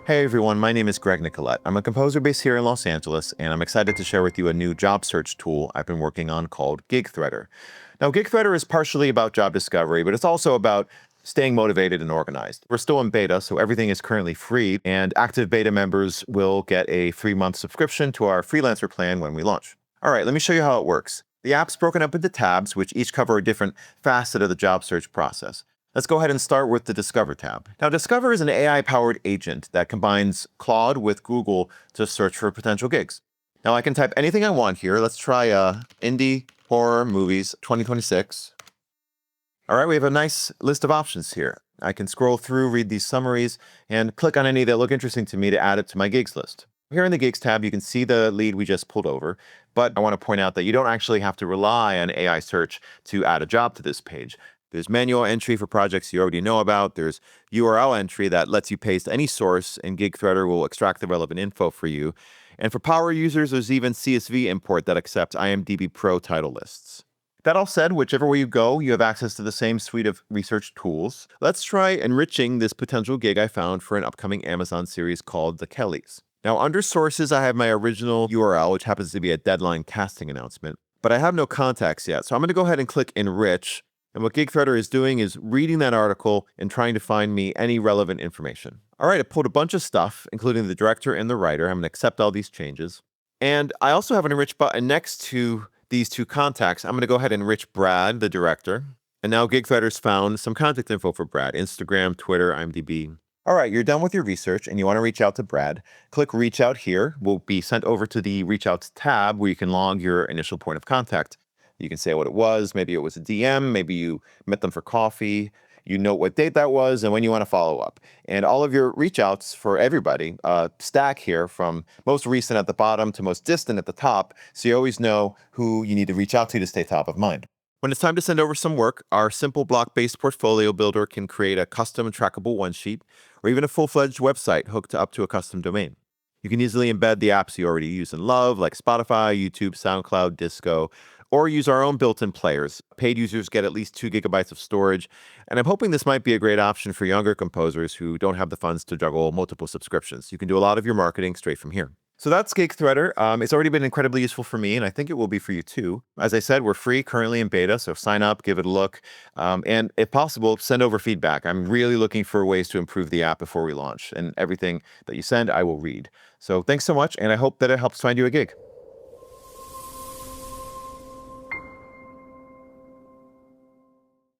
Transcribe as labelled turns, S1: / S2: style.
S1: Hey everyone, my name is Greg Nicolette. I'm a composer based here in Los Angeles, and I'm excited to share with you a new job search tool I've been working on called GigThreader. Now, GigThreader is partially about job discovery, but it's also about staying motivated and organized. We're still in beta, so everything is currently free, and active beta members will get a 3-month subscription to our freelancer plan when we launch. All right, let me show you how it works. The app's broken up into tabs, which each cover a different facet of the job search process. Let's go ahead and start with the Discover tab. Now, Discover is an AI-powered agent that combines Claude with Google to search for potential gigs. Now, I can type anything I want here. Let's try indie horror movies 2026. All right, we have a nice list of options here. I can scroll through, read these summaries, and click on any that look interesting to me to add it to my gigs list. Here in the Gigs tab, you can see the lead we just pulled over, but I want to point out that you don't actually have to rely on AI search to add a job to this page. There's manual entry for projects you already know about. There's URL entry that lets you paste any source, and GigThreader will extract the relevant info for you. And for power users, there's even CSV import that accepts IMDb Pro title lists. That all said, whichever way you go, you have access to the same suite of research tools. Let's try enriching this potential gig I found for an upcoming Amazon series called The Kellys. Now, under sources, I have my original URL, which happens to be a deadline casting announcement, but I have no contacts yet. So I'm going to go ahead and click Enrich. And what GigThreader is doing is reading that article and trying to find me any relevant information. All right, I pulled a bunch of stuff, including the director and the writer. I'm going to accept all these changes. And I also have an Enrich button next to these two contacts. I'm going to go ahead and enrich Brad, the director. And now GigThreader's found some contact info for Brad: Instagram, Twitter, IMDb. All right, you're done with your research and you want to reach out to Brad. Click Reach Out here. We'll be sent over to the Reach Out tab where you can log your initial point of contact. You can say what it was. Maybe it was a DM. Maybe you met them for coffee. You note what date that was and when you want to follow up. And all of your reach outs for everybody stack here from most recent at the bottom to most distant at the top, so you always know who you need to reach out to stay top of mind. When it's time to send over some work, our simple block-based portfolio builder can create a custom trackable one-sheet or even a full-fledged website hooked up to a custom domain. You can easily embed the apps you already use and love, like Spotify, YouTube, SoundCloud, Disco, or use our own built-in players. Paid users get at least 2 gigabytes of storage, and I'm hoping this might be a great option for younger composers who don't have the funds to juggle multiple subscriptions. You can do a lot of your marketing straight from here. So that's GigThreader. It's already been incredibly useful for me, and I think it will be for you too. As I said, we're free currently in beta, so sign up, give it a look, and if possible, send over feedback. I'm really looking for ways to improve the app before we launch, and everything that you send, I will read. So thanks so much, and I hope that it helps find you a gig.